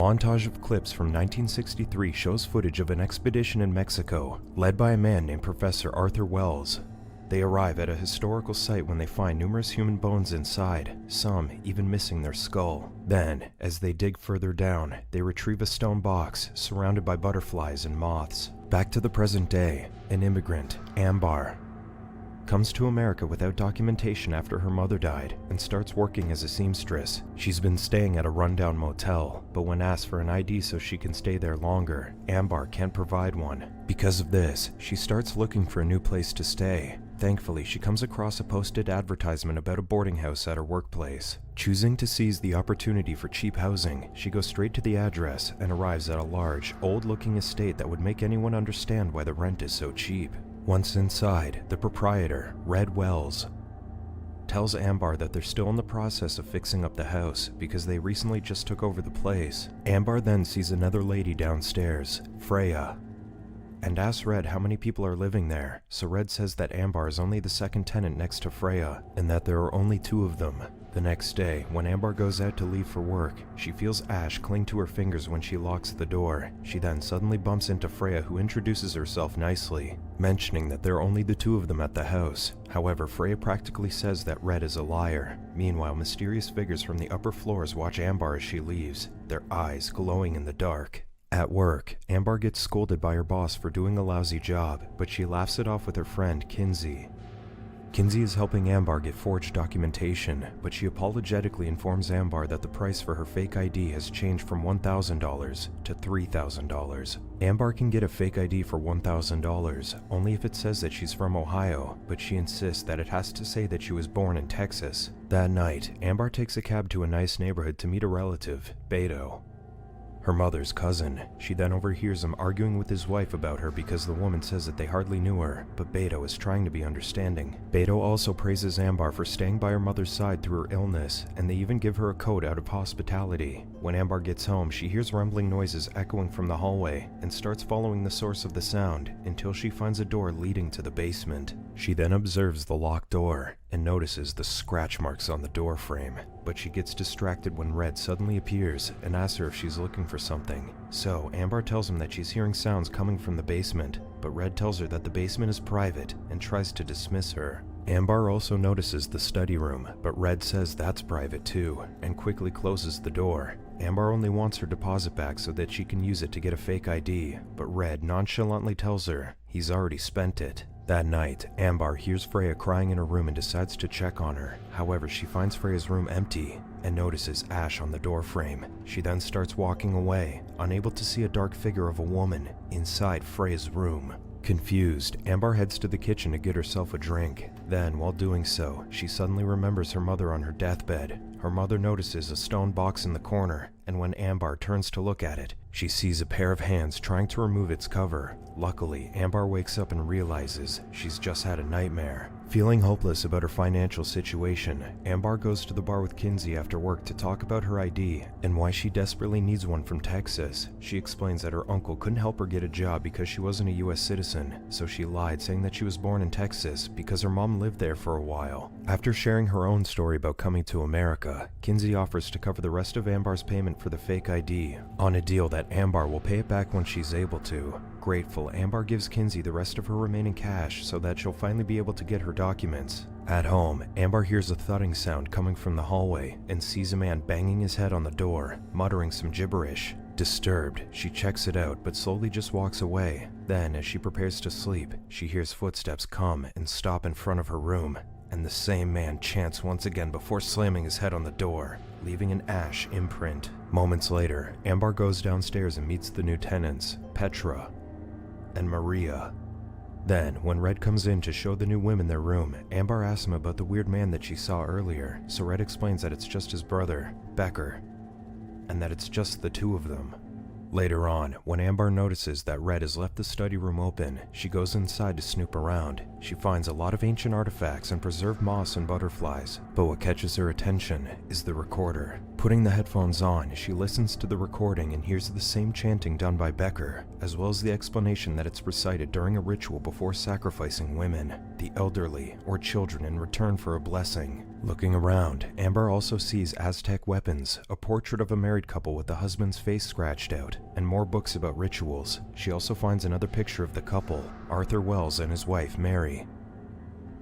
Montage of clips from 1963 shows footage of an expedition in Mexico, led by a man named Professor Arthur Wells. They arrive at a historical site when they find numerous human bones inside, some even missing their skull. Then, as they dig further down, they retrieve a stone box surrounded by butterflies and moths. Back to the present day, an immigrant, Ambar, comes to America without documentation after her mother died and starts working as a seamstress. She's been staying at a rundown motel, but when asked for an ID so she can stay there longer, Ambar can't provide one. Because of this, she starts looking for a new place to stay. Thankfully, she comes across a posted advertisement about a boarding house at her workplace. Choosing to seize the opportunity for cheap housing, she goes straight to the address and arrives at a large, old-looking estate that would make anyone understand why the rent is so cheap. Once inside, the proprietor, Red Wells, tells Ambar that they're still in the process of fixing up the house because they recently just took over the place. Ambar then sees another lady downstairs, Freya, and asks Red how many people are living there, so Red says that Ambar is only the second tenant next to Freya, and that there are only 2 of them. The next day, when Ambar goes out to leave for work, she feels ash cling to her fingers when she locks the door. She then suddenly bumps into Freya, who introduces herself nicely, mentioning that there are only the 2 of them at the house. However, Freya practically says that Red is a liar. Meanwhile, mysterious figures from the upper floors watch Ambar as she leaves, their eyes glowing in the dark. At work, Ambar gets scolded by her boss for doing a lousy job, but she laughs it off with her friend, Kinsey. Kinsey is helping Ambar get forged documentation, but she apologetically informs Ambar that the price for her fake ID has changed from $1,000 to $3,000. Ambar can get a fake ID for $1,000, only if it says that she's from Ohio, but she insists that it has to say that she was born in Texas. That night, Ambar takes a cab to a nice neighborhood to meet a relative, Beto, her mother's cousin. She then overhears him arguing with his wife about her because the woman says that they hardly knew her, but Beto is trying to be understanding. Beto also praises Ambar for staying by her mother's side through her illness, and they even give her a coat out of hospitality. When Ambar gets home, she hears rumbling noises echoing from the hallway and starts following the source of the sound until she finds a door leading to the basement. She then observes the locked door and notices the scratch marks on the door frame, but she gets distracted when Red suddenly appears and asks her if she's looking for something. So Ambar tells him that she's hearing sounds coming from the basement, but Red tells her that the basement is private and tries to dismiss her. Ambar also notices the study room, but Red says that's private too, and quickly closes the door. Ambar only wants her deposit back so that she can use it to get a fake ID, but Red nonchalantly tells her he's already spent it. That night, Ambar hears Freya crying in her room and decides to check on her. However, she finds Freya's room empty and notices ash on the door frame. She then starts walking away, unable to see a dark figure of a woman inside Freya's room. Confused, Ambar heads to the kitchen to get herself a drink. Then, while doing so, she suddenly remembers her mother on her deathbed. Her mother notices a stone box in the corner, and when Ambar turns to look at it, she sees a pair of hands trying to remove its cover. Luckily, Ambar wakes up and realizes she's just had a nightmare. Feeling hopeless about her financial situation, Ambar goes to the bar with Kinsey after work to talk about her ID and why she desperately needs one from Texas. She explains that her uncle couldn't help her get a job because she wasn't a US citizen, so she lied, saying that she was born in Texas because her mom lived there for a while. After sharing her own story about coming to America, Kinsey offers to cover the rest of Ambar's payment for the fake ID, on a deal that Ambar will pay it back when she's able to. Grateful, Ambar gives Kinsey the rest of her remaining cash so that she'll finally be able to get her documents. At home, Ambar hears a thudding sound coming from the hallway and sees a man banging his head on the door, muttering some gibberish. Disturbed, she checks it out but slowly just walks away. Then, as she prepares to sleep, she hears footsteps come and stop in front of her room, and the same man chants once again before slamming his head on the door, leaving an ash imprint. Moments later, Ambar goes downstairs and meets the new tenants, Petra and Maria. Then, when Red comes in to show the new women their room, Ambar asks him about the weird man that she saw earlier, so Red explains that it's just his brother, Becker, and that it's just the 2 of them. Later on, when Ambar notices that Red has left the study room open, she goes inside to snoop around. She finds a lot of ancient artifacts and preserved moss and butterflies, but what catches her attention is the recorder. Putting the headphones on, she listens to the recording and hears the same chanting done by Becker, as well as the explanation that it's recited during a ritual before sacrificing women, the elderly, or children in return for a blessing. Looking around, Ambar also sees Aztec weapons, a portrait of a married couple with the husband's face scratched out, and more books about rituals. She also finds another picture of the couple, Arthur Wells and his wife Mary,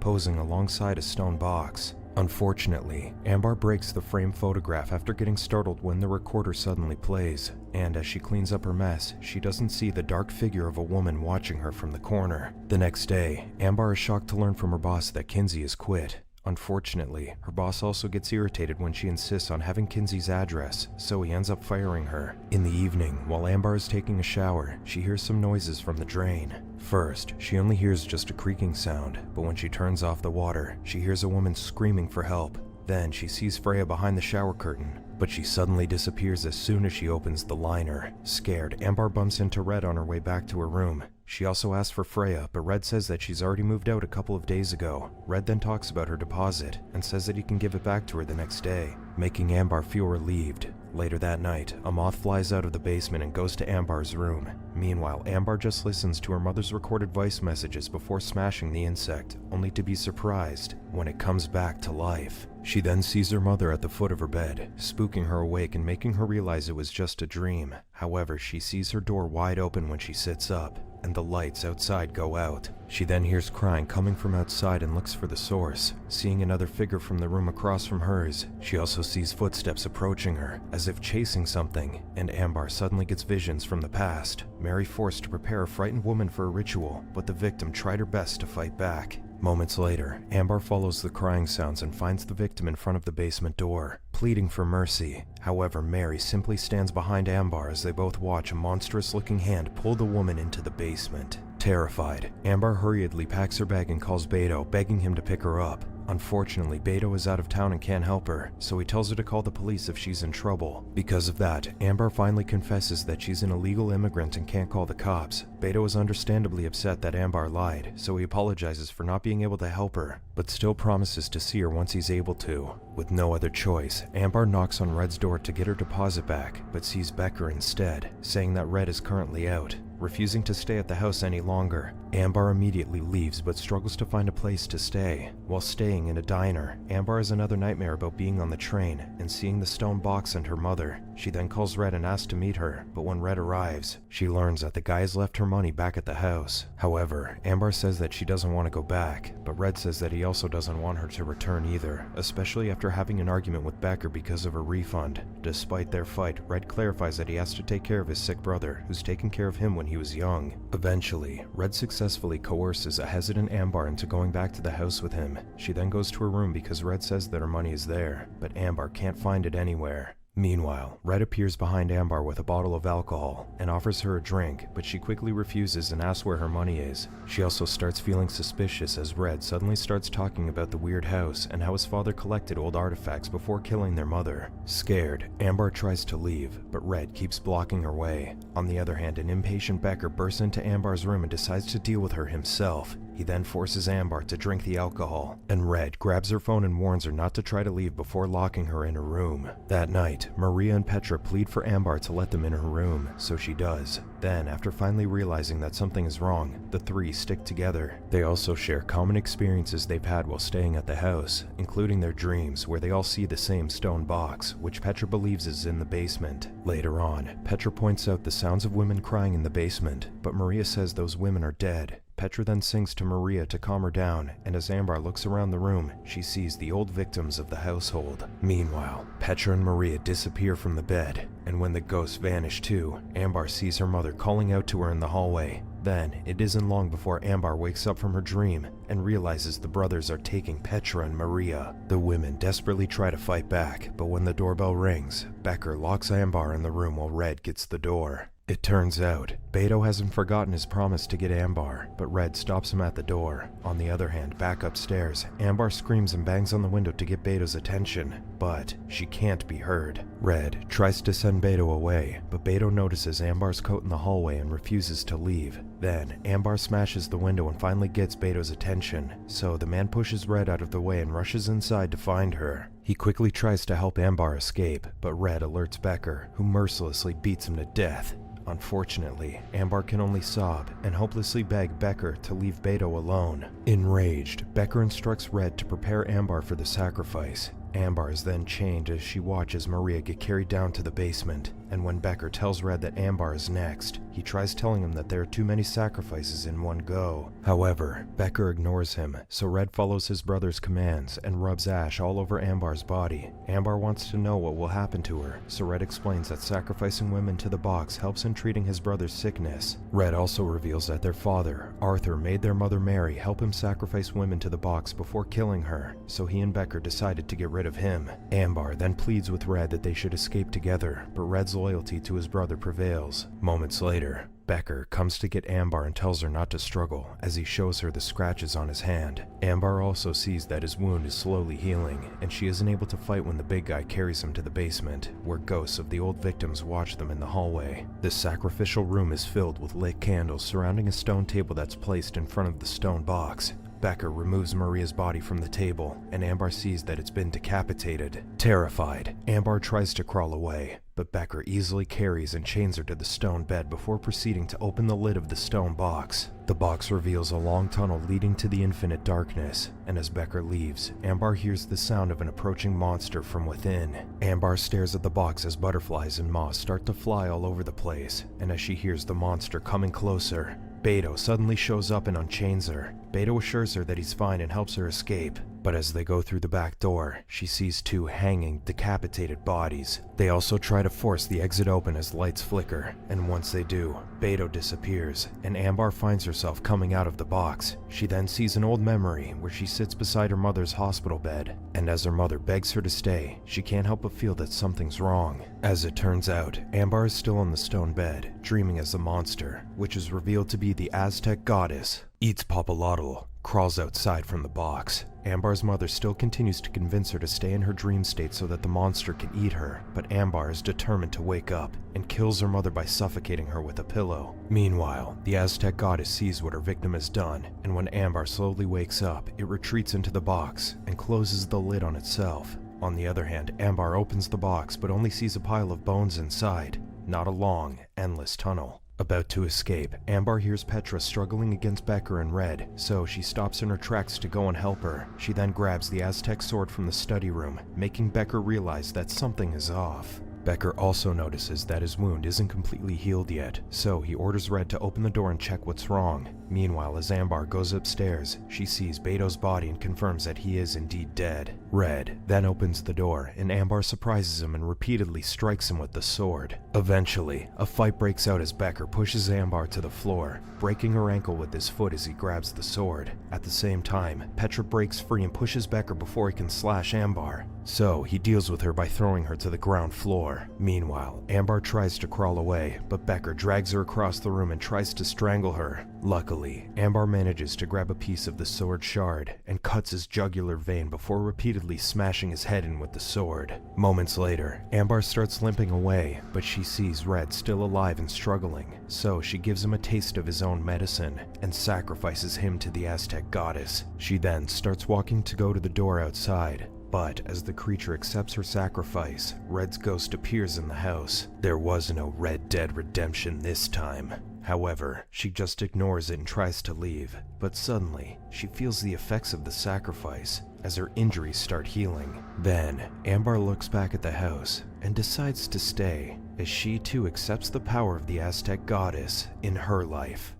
posing alongside a stone box. Unfortunately, Ambar breaks the framed photograph after getting startled when the recorder suddenly plays, and as she cleans up her mess, she doesn't see the dark figure of a woman watching her from the corner. The next day, Ambar is shocked to learn from her boss that Kinsey has quit. Unfortunately, her boss also gets irritated when she insists on having Kinsey's address, so he ends up firing her. In the evening, while Ambar is taking a shower, she hears some noises from the drain. First, she only hears just a creaking sound, but when she turns off the water, she hears a woman screaming for help. Then she sees Freya behind the shower curtain, but she suddenly disappears as soon as she opens the liner. Scared, Ambar bumps into Red on her way back to her room. She also asks for Freya, but Red says that she's already moved out a couple of days ago. Red then talks about her deposit, and says that he can give it back to her the next day, making Ambar feel relieved. Later that night, a moth flies out of the basement and goes to Ambar's room. Meanwhile, Ambar just listens to her mother's recorded voice messages before smashing the insect, only to be surprised when it comes back to life. She then sees her mother at the foot of her bed, spooking her awake and making her realize it was just a dream. However, she sees her door wide open when she sits up, and the lights outside go out. She then hears crying coming from outside and looks for the source. Seeing another figure from the room across from hers, she also sees footsteps approaching her, as if chasing something, and Ambar suddenly gets visions from the past. Mary forced to prepare a frightened woman for a ritual, but the victim tried her best to fight back. Moments later, Ambar follows the crying sounds and finds the victim in front of the basement door, pleading for mercy. However, Mary simply stands behind Ambar as they both watch a monstrous-looking hand pull the woman into the basement. Terrified, Ambar hurriedly packs her bag and calls Beto, begging him to pick her up. Unfortunately, Beto is out of town and can't help her, so he tells her to call the police if she's in trouble. Because of that, Ambar finally confesses that she's an illegal immigrant and can't call the cops. Beto is understandably upset that Ambar lied, so he apologizes for not being able to help her, but still promises to see her once he's able to. With no other choice, Ambar knocks on Red's door to get her deposit back, but sees Becker instead, saying that Red is currently out. Refusing to stay at the house any longer, Ambar immediately leaves but struggles to find a place to stay. While staying in a diner, Ambar has another nightmare about being on the train and seeing the stone box and her mother. She then calls Red and asks to meet her, but when Red arrives, she learns that the guy has left her money back at the house. However, Ambar says that she doesn't want to go back, but Red says that he also doesn't want her to return either, especially after having an argument with Becker because of a refund. Despite their fight, Red clarifies that he has to take care of his sick brother, who's taken care of him when he was young. Eventually, Red successfully coerces a hesitant Ambar into going back to the house with him. She then goes to her room because Red says that her money is there, but Ambar can't find it anywhere. Meanwhile, Red appears behind Ambar with a bottle of alcohol and offers her a drink, but she quickly refuses and asks where her money is. She also starts feeling suspicious as Red suddenly starts talking about the weird house and how his father collected old artifacts before killing their mother. Scared, Ambar tries to leave, but Red keeps blocking her way. On the other hand, an impatient Becker bursts into Ambar's room and decides to deal with her himself. He then forces Ambar to drink the alcohol, and Red grabs her phone and warns her not to try to leave before locking her in her room. That night, Maria and Petra plead for Ambar to let them in her room, so she does. Then, after finally realizing that something is wrong, the three stick together. They also share common experiences they've had while staying at the house, including their dreams where they all see the same stone box, which Petra believes is in the basement. Later on, Petra points out the sounds of women crying in the basement, but Maria says those women are dead. Petra then sings to Maria to calm her down, and as Ambar looks around the room, she sees the old victims of the household. Meanwhile, Petra and Maria disappear from the bed, and when the ghosts vanish too, Ambar sees her mother calling out to her in the hallway. Then, it isn't long before Ambar wakes up from her dream and realizes the brothers are taking Petra and Maria. The women desperately try to fight back, but when the doorbell rings, Becker locks Ambar in the room while Red gets the door. It turns out, Beto hasn't forgotten his promise to get Ambar, but Red stops him at the door. On the other hand, back upstairs, Ambar screams and bangs on the window to get Beto's attention, but she can't be heard. Red tries to send Beto away, but Beto notices Ambar's coat in the hallway and refuses to leave. Then, Ambar smashes the window and finally gets Beto's attention, so the man pushes Red out of the way and rushes inside to find her. He quickly tries to help Ambar escape, but Red alerts Becker, who mercilessly beats him to death. Unfortunately, Ambar can only sob and hopelessly beg Becker to leave Beto alone. Enraged, Becker instructs Red to prepare Ambar for the sacrifice. Ambar is then chained as she watches Maria get carried down to the basement, and when Becker tells Red that Ambar is next, he tries telling him that there are too many sacrifices in one go. However, Becker ignores him, so Red follows his brother's commands and rubs ash all over Ambar's body. Ambar wants to know what will happen to her, so Red explains that sacrificing women to the box helps in treating his brother's sickness. Red also reveals that their father, Arthur, made their mother Mary help him sacrifice women to the box before killing her, so he and Becker decided to get rid of him. Ambar then pleads with Red that they should escape together, but Red's loyalty to his brother prevails. Moments later, Becker comes to get Ambar and tells her not to struggle as he shows her the scratches on his hand. Ambar also sees that his wound is slowly healing, and she isn't able to fight when the big guy carries him to the basement, where ghosts of the old victims watch them in the hallway. The sacrificial room is filled with lit candles surrounding a stone table that's placed in front of the stone box. Becker removes Maria's body from the table, and Ambar sees that it's been decapitated. Terrified, Ambar tries to crawl away, but Becker easily carries and chains her to the stone bed before proceeding to open the lid of the stone box. The box reveals a long tunnel leading to the infinite darkness, and as Becker leaves, Ambar hears the sound of an approaching monster from within. Ambar stares at the box as butterflies and moths start to fly all over the place, and as she hears the monster coming closer, Beto suddenly shows up and unchains her. Beto assures her that he's fine and helps her escape, but as they go through the back door, she sees two hanging, decapitated bodies. They also try to force the exit open as lights flicker, and once they do, Beto disappears, and Ambar finds herself coming out of the box. She then sees an old memory where she sits beside her mother's hospital bed, and as her mother begs her to stay, she can't help but feel that something's wrong. As it turns out, Ambar is still on the stone bed, dreaming as the monster, which is revealed to be the Aztec goddess, eats Papalotl, crawls outside from the box. Ambar's mother still continues to convince her to stay in her dream state so that the monster can eat her, but Ambar is determined to wake up and kills her mother by suffocating her with a pillow. Meanwhile, the Aztec goddess sees what her victim has done, and when Ambar slowly wakes up, it retreats into the box and closes the lid on itself. On the other hand, Ambar opens the box but only sees a pile of bones inside, not a long, endless tunnel. About to escape, Ambar hears Petra struggling against Becker and Red, so she stops in her tracks to go and help her. She then grabs the Aztec sword from the study room, making Becker realize that something is off. Becker also notices that his wound isn't completely healed yet, so he orders Red to open the door and check what's wrong. Meanwhile, as Ambar goes upstairs, she sees Beto's body and confirms that he is indeed dead. Red then opens the door, and Ambar surprises him and repeatedly strikes him with the sword. Eventually, a fight breaks out as Becker pushes Ambar to the floor, breaking her ankle with his foot as he grabs the sword. At the same time, Petra breaks free and pushes Becker before he can slash Ambar, so he deals with her by throwing her to the ground floor. Meanwhile, Ambar tries to crawl away, but Becker drags her across the room and tries to strangle her. Luckily, Ambar manages to grab a piece of the sword shard and cuts his jugular vein before repeatedly smashing his head in with the sword. Moments later, Ambar starts limping away, but she sees Red still alive and struggling, so she gives him a taste of his own medicine and sacrifices him to the Aztec goddess. She then starts walking to go to the door outside, but as the creature accepts her sacrifice, Red's ghost appears in the house. There was no Red Dead Redemption this time. However, she just ignores it and tries to leave, but suddenly, she feels the effects of the sacrifice as her injuries start healing. Then, Ambar looks back at the house and decides to stay, as she too accepts the power of the Aztec goddess in her life.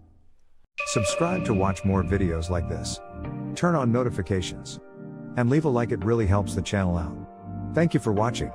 Subscribe to watch more videos like this. Turn on notifications. And leave a like, it really helps the channel out. Thank you for watching.